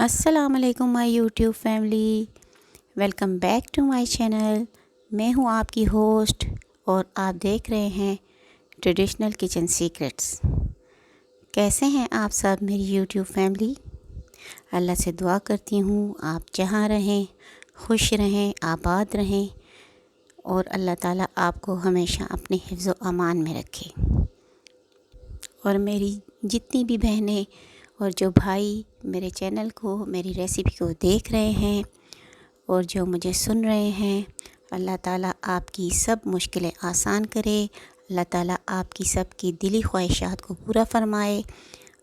अस्सलामुअलैकुम my YouTube family. Welcome back to my channel. मैं हूं आपकी होस्ट और आप देख रहे हैं ट्रेडिशनल किचन सीक्रेट्स। कैसे हैं आप सब मेरी यूट्यूब फैमिली? अल्लाह से दुआ करती हूं आप जहां रहें खुश रहें, आबाद रहें और अल्लाह ताला आपको हमेशा अपने हिफ्ज़ व अमान में रखे। और मेरी जितनी भी बहनें और जो भाई मेरे चैनल को, मेरी रेसिपी को देख रहे हैं और जो मुझे सुन रहे हैं, अल्लाह ताला आपकी सब मुश्किलें आसान करे। अल्लाह ताला आपकी सब की दिली ख्वाहिशात को पूरा फ़रमाए।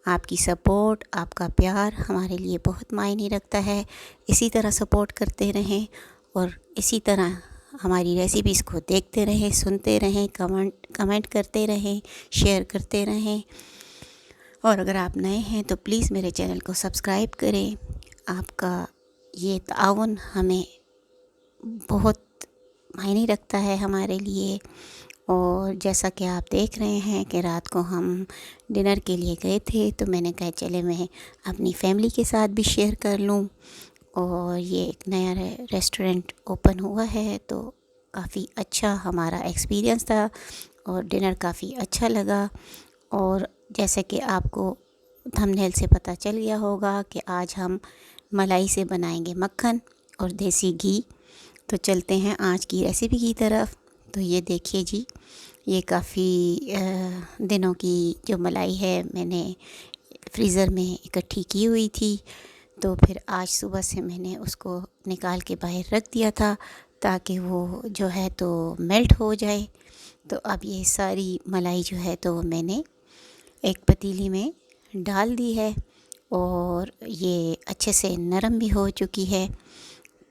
आपकी सपोर्ट, आपका प्यार हमारे लिए बहुत मायने रखता है। इसी तरह सपोर्ट करते रहें और इसी तरह हमारी रेसिपीज़ को देखते रहें, सुनते रहें, कमेंट करते रहें, शेयर करते रहें। और अगर आप नए हैं तो प्लीज़ मेरे चैनल को सब्सक्राइब करें। आपका ये ताउन हमें बहुत मायने रखता है हमारे लिए। और जैसा कि आप देख रहे हैं कि रात को हम डिनर के लिए गए थे, तो मैंने कहा चले मैं अपनी फैमिली के साथ भी शेयर कर लूं। और ये एक नया रेस्टोरेंट ओपन हुआ है, तो काफ़ी अच्छा हमारा एक्सपीरियंस था और डिनर काफ़ी अच्छा लगा। और जैसे कि आपको थंबनेल से पता चल गया होगा कि आज हम मलाई से बनाएंगे मक्खन और देसी घी। तो चलते हैं आज की रेसिपी की तरफ। तो ये देखिए जी, ये काफ़ी दिनों की जो मलाई है मैंने फ्रीज़र में इकट्ठी की हुई थी। तो फिर आज सुबह से मैंने उसको निकाल के बाहर रख दिया था ताकि वो जो है तो मेल्ट हो जाए। तो अब ये सारी मलाई जो है तो मैंने एक पतीली में डाल दी है और ये अच्छे से नरम भी हो चुकी है।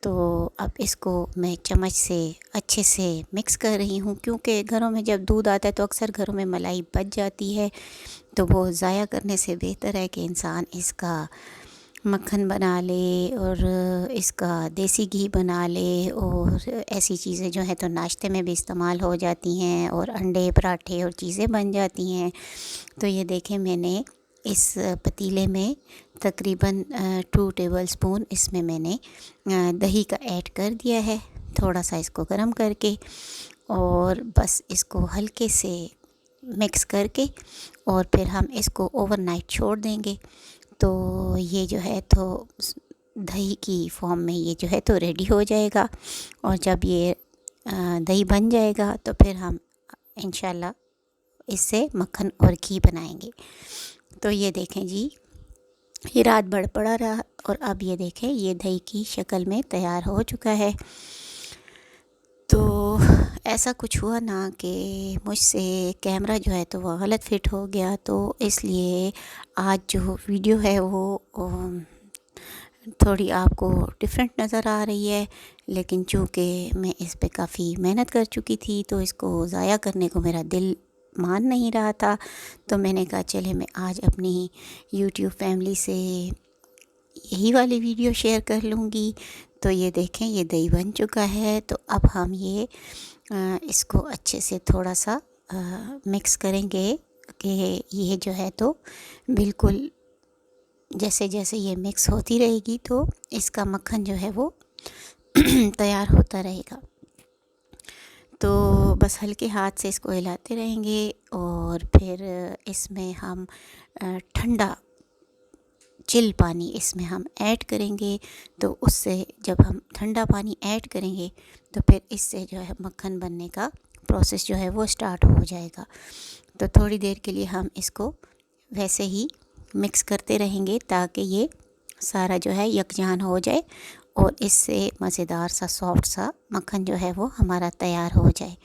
तो अब इसको मैं चम्मच से अच्छे से मिक्स कर रही हूँ, क्योंकि घरों में जब दूध आता है तो अक्सर घरों में मलाई बच जाती है। तो वो ज़ाया करने से बेहतर है कि इंसान इसका मक्खन बना ले और इसका देसी घी बना ले। और ऐसी चीज़ें जो है तो नाश्ते में भी इस्तेमाल हो जाती हैं और अंडे, पराठे और चीज़ें बन जाती हैं। तो ये देखें, मैंने इस पतीले में तकरीबन 2 टेबलस्पून इसमें मैंने दही का ऐड कर दिया है, थोड़ा सा इसको गरम करके। और बस इसको हल्के से मिक्स करके और फिर हम इसको ओवरनाइट छोड़ देंगे। तो ये जो है तो दही की फॉर्म में ये जो है तो रेडी हो जाएगा। और जब ये दही बन जाएगा तो फिर हम इंशाल्लाह इससे मक्खन और घी बनाएंगे। तो ये देखें जी, ये रात भर पड़ा रहा और अब ये देखें ये दही की शक्ल में तैयार हो चुका है। तो ऐसा कुछ हुआ ना कि मुझसे कैमरा जो है तो वो गलत फिट हो गया, तो इसलिए आज जो वीडियो है वो थोड़ी आपको डिफरेंट नज़र आ रही है। लेकिन चूँकि मैं इस पे काफ़ी मेहनत कर चुकी थी तो इसको ज़ाया करने को मेरा दिल मान नहीं रहा था। तो मैंने कहा चले मैं आज अपनी यूट्यूब फैमिली से यही वाली वीडियो शेयर कर लूँगी। तो ये देखें, ये दही बन चुका है। तो अब हम ये इसको अच्छे से थोड़ा सा मिक्स करेंगे कि ये जो है तो बिल्कुल जैसे जैसे ये मिक्स होती रहेगी तो इसका मक्खन जो है वो तैयार होता रहेगा। तो बस हल्के हाथ से इसको हिलाते रहेंगे और फिर इसमें हम ठंडा चिल पानी इसमें हम ऐड करेंगे। तो उससे जब हम ठंडा पानी ऐड करेंगे तो फिर इससे जो है मक्खन बनने का प्रोसेस जो है वो स्टार्ट हो जाएगा। तो थोड़ी देर के लिए हम इसको वैसे ही मिक्स करते रहेंगे ताकि ये सारा जो है यकजान हो जाए और इससे मज़ेदार सा सॉफ्ट सा मक्खन जो है वो हमारा तैयार हो जाए।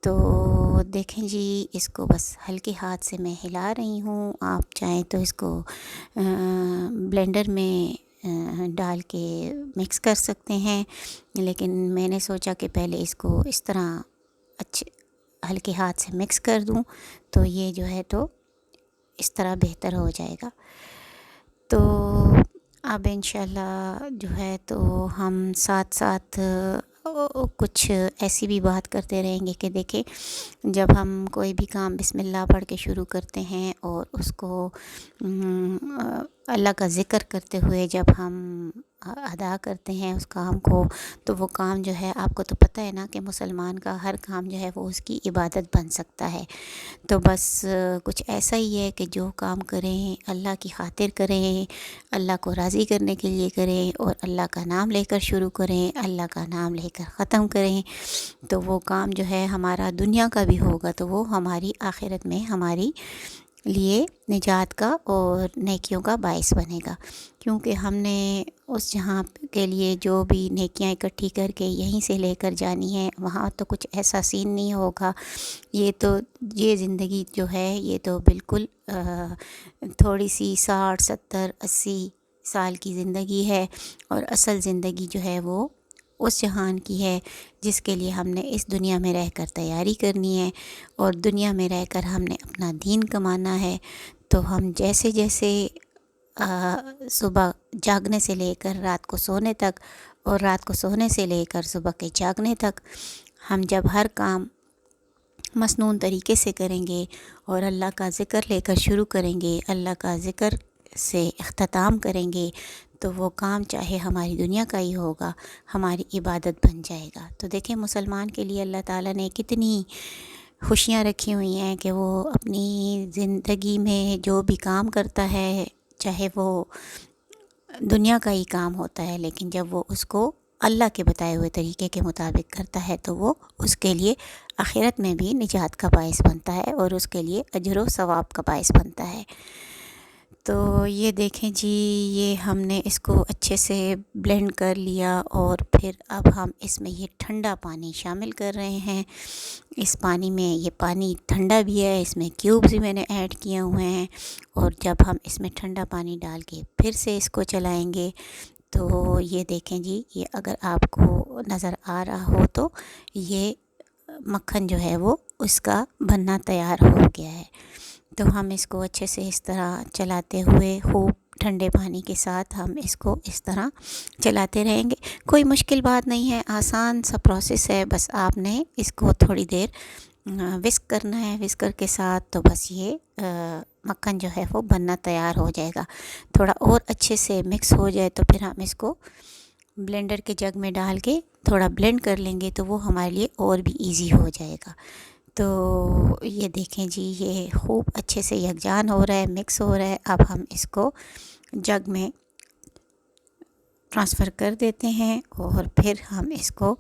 तो देखें जी, इसको बस हल्के हाथ से मैं हिला रही हूँ। आप चाहें तो इसको ब्लेंडर में डाल के मिक्स कर सकते हैं, लेकिन मैंने सोचा कि पहले इसको इस तरह अच्छे हल्के हाथ से मिक्स कर दूँ तो ये जो है तो इस तरह बेहतर हो जाएगा। तो अब इंशाल्लाह जो है तो हम साथ साथ कुछ ऐसी भी बात करते रहेंगे कि देखें, जब हम कोई भी काम बिस्मिल्लाह पढ़ के शुरू करते हैं और उसको अल्लाह का ज़िक्र करते हुए जब हम अदा करते हैं उस काम को, तो वो काम जो है, आपको तो पता है ना कि मुसलमान का हर काम जो है वो उसकी इबादत बन सकता है। तो बस कुछ ऐसा ही है कि जो काम करें अल्लाह की खातिर करें, अल्लाह को राज़ी करने के लिए करें और अल्लाह का नाम लेकर शुरू करें, अल्लाह का नाम लेकर ख़त्म करें, तो वो काम जो है हमारा दुनिया का भी होगा, तो वो हमारी आखिरत में हमारी लिए निजात का और नेकियों का बाइस बनेगा। क्योंकि हमने उस जहाँ के लिए जो भी नेकियां इकट्ठी करके यहीं से लेकर जानी है, वहाँ तो कुछ ऐसा सीन नहीं होगा। ये ज़िंदगी जो है ये तो बिल्कुल थोड़ी सी 60 70 80 साल की ज़िंदगी है, और असल ज़िंदगी जो है वो उस जहान की है जिसके लिए हमने इस दुनिया में रहकर तैयारी करनी है, और दुनिया में रहकर हमने अपना दीन कमाना है। तो हम जैसे जैसे सुबह जागने से लेकर रात को सोने तक, और रात को सोने से लेकर सुबह के जागने तक, हम जब हर काम मसनून तरीके से करेंगे और अल्लाह का ज़िक्र लेकर शुरू करेंगे, अल्लाह का ज़िक्र से इख्तिताम करेंगे, तो वो काम चाहे हमारी दुनिया का ही होगा, हमारी इबादत बन जाएगा। तो देखें, मुसलमान के लिए अल्लाह ताला ने कितनी खुशियाँ रखी हुई हैं कि वो अपनी ज़िंदगी में जो भी काम करता है, चाहे वो दुनिया का ही काम होता है, लेकिन जब वो उसको अल्लाह के बताए हुए तरीके के मुताबिक करता है, तो वो उसके लिए आखिरत में भी निजात का बाइस बनता है और उसके लिए अजर व सवाब का बाइस बनता है। तो ये देखें जी, ये हमने इसको अच्छे से ब्लेंड कर लिया, और फिर अब हम इसमें ये ठंडा पानी शामिल कर रहे हैं। इस पानी में, ये पानी ठंडा भी है, इसमें क्यूब्स भी मैंने ऐड किए हुए हैं, और जब हम इसमें ठंडा पानी डाल के फिर से इसको चलाएंगे, तो ये देखें जी, ये अगर आपको नज़र आ रहा हो तो ये मक्खन जो है वो उसका बनना तैयार हो गया है। तो हम इसको अच्छे से इस तरह चलाते हुए, खूब ठंडे पानी के साथ हम इसको इस तरह चलाते रहेंगे। कोई मुश्किल बात नहीं है, आसान सा प्रोसेस है। बस आपने इसको थोड़ी देर विस्क करना है, विस्कर के साथ तो बस ये मक्खन जो है वो बनना तैयार हो जाएगा। थोड़ा और अच्छे से मिक्स हो जाए तो फिर हम इसको ब्लेंडर के जग में डाल के थोड़ा ब्लेंड कर लेंगे, तो वो हमारे लिए और भी इजी हो जाएगा। तो ये देखें जी, ये खूब अच्छे से यकजान हो रहा है, मिक्स हो रहा है। अब हम इसको जग में ट्रांसफ़र कर देते हैं और फिर हम इसको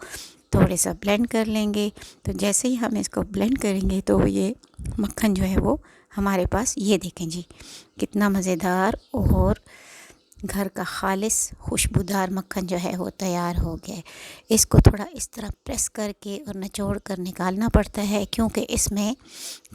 थोड़े सा ब्लेंड कर लेंगे। तो जैसे ही हम इसको ब्लेंड करेंगे तो ये मक्खन जो है वो हमारे पास, ये देखें जी, कितना मज़ेदार और घर का ख़ालिस खुशबूदार मक्खन जो है वो तैयार हो गया है। इसको थोड़ा इस तरह प्रेस करके और निचोड़ कर निकालना पड़ता है, क्योंकि इसमें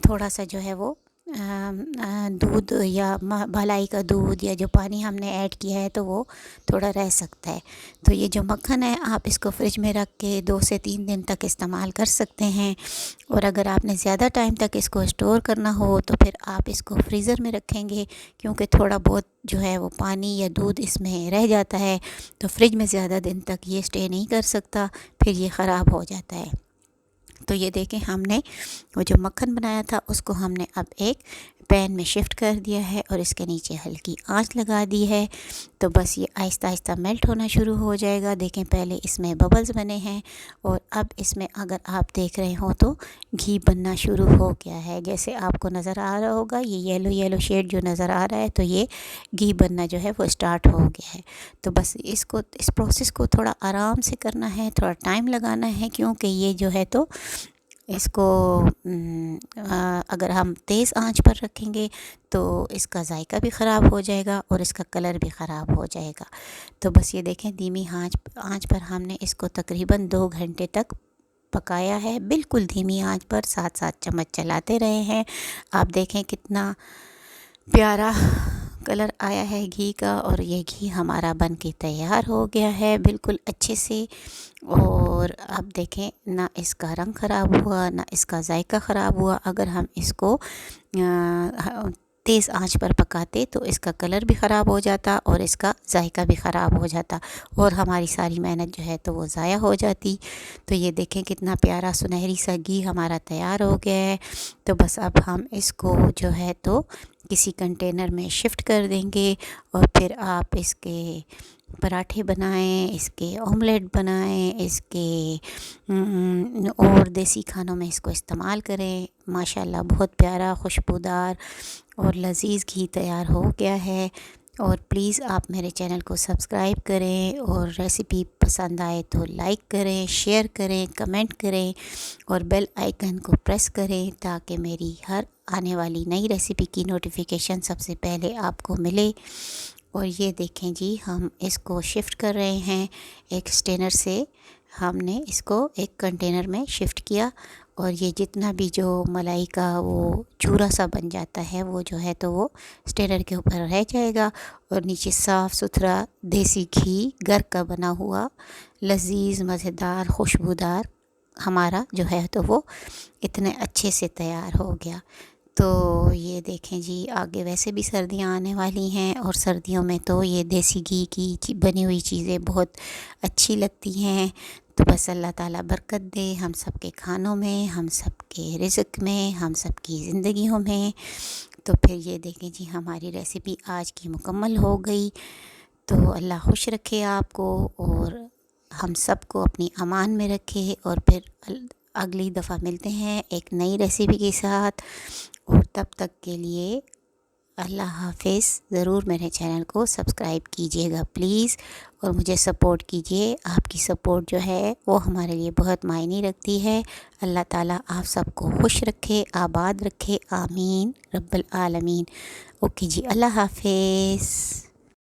थोड़ा सा जो है वो दूध या भलाई का दूध या जो पानी हमने ऐड किया है तो वो थोड़ा रह सकता है। तो ये जो मक्खन है, आप इसको फ्रिज में रख के 2 से 3 दिन तक इस्तेमाल कर सकते हैं। और अगर आपने ज़्यादा टाइम तक इसको स्टोर करना हो तो फिर आप इसको फ्रीज़र में रखेंगे, क्योंकि थोड़ा बहुत जो है वो पानी या दूध इसमें रह जाता है, तो फ्रिज में ज़्यादा दिन तक ये स्टे नहीं कर सकता, फिर ये ख़राब हो जाता है। तो ये देखें, हमने वो जो मक्खन बनाया था उसको हमने अब एक पैन में शिफ्ट कर दिया है और इसके नीचे हल्की आंच लगा दी है। तो बस ये आहिस्ता आहिस्ता मेल्ट होना शुरू हो जाएगा। देखें, पहले इसमें बबल्स बने हैं और अब इसमें अगर आप देख रहे हो तो घी बनना शुरू हो गया है। जैसे आपको नज़र आ रहा होगा, ये येलो येलो शेड जो नज़र आ रहा है, तो ये घी बनना जो है वो स्टार्ट हो गया है। तो बस इस प्रोसेस को थोड़ा आराम से करना है, थोड़ा टाइम लगाना है, क्योंकि ये जो है तो इसको अगर हम तेज़ आंच पर रखेंगे तो इसका जायका भी ख़राब हो जाएगा और इसका कलर भी ख़राब हो जाएगा। तो बस ये देखें, धीमी आंच पर हमने इसको तकरीबन 2 घंटे तक पकाया है, बिल्कुल धीमी आंच पर, साथ साथ चम्मच चलाते रहे हैं। आप देखें कितना प्यारा कलर आया है घी का, और ये घी हमारा बन के तैयार हो गया है बिल्कुल अच्छे से। और अब देखें, ना इसका रंग ख़राब हुआ, ना इसका जायका ख़राब हुआ। अगर हम इसको तेज़ आंच पर पकाते तो इसका कलर भी ख़राब हो जाता और इसका जायका भी ख़राब हो जाता और हमारी सारी मेहनत जो है तो वो ज़ाया हो जाती। तो ये देखें कितना प्यारा सुनहरी सा घी हमारा तैयार हो गया है। तो बस अब हम इसको जो है तो किसी कंटेनर में शिफ्ट कर देंगे और फिर आप इसके पराठे बनाएं, इसके ऑमलेट बनाएं, इसके और देसी खानों में इसको इस्तेमाल करें। माशाल्लाह बहुत प्यारा खुशबूदार और लजीज़ घी तैयार हो गया है। और प्लीज़ आप मेरे चैनल को सब्सक्राइब करें और रेसिपी पसंद आए तो लाइक करें, शेयर करें, कमेंट करें और बेल आइकन को प्रेस करें ताकि मेरी हर आने वाली नई रेसिपी की नोटिफिकेशन सबसे पहले आपको मिले। और ये देखें जी, हम इसको शिफ्ट कर रहे हैं एक स्टेनर से, हमने इसको एक कंटेनर में शिफ्ट किया और ये जितना भी जो मलाई का वो चूरा सा बन जाता है वो जो है तो वो स्टेनर के ऊपर रह जाएगा और नीचे साफ़ सुथरा देसी घी घर का बना हुआ लजीज़ मज़ेदार खुशबूदार हमारा जो है तो वो इतने अच्छे से तैयार हो गया। तो ये देखें जी, आगे वैसे भी सर्दियाँ आने वाली हैं और सर्दियों में तो ये देसी घी की बनी हुई चीज़ें बहुत अच्छी लगती हैं। तो बस अल्लाह ताला बरकत दे हम सब के खानों में, हम सब के रिज़्क़ में, हम सब की ज़िंदगियों में। तो फिर ये देखें जी, हमारी रेसिपी आज की मुकम्मल हो गई। तो अल्लाह खुश रखे आपको और हम सब को अपनी अमान में रखे और फिर अगली दफ़ा मिलते हैं एक नई रेसिपी के साथ। और तब तक के लिए अल्लाह हाफ़िज़। ज़रूर मेरे चैनल को सब्सक्राइब कीजिएगा प्लीज़ और मुझे सपोर्ट कीजिए। आपकी सपोर्ट जो है वो हमारे लिए बहुत मायने रखती है। अल्लाह ताला आप सबको खुश रखे, आबाद रखे, आमीन रब्बल आलमीन। ओके जी, अल्लाह हाफ़िज़।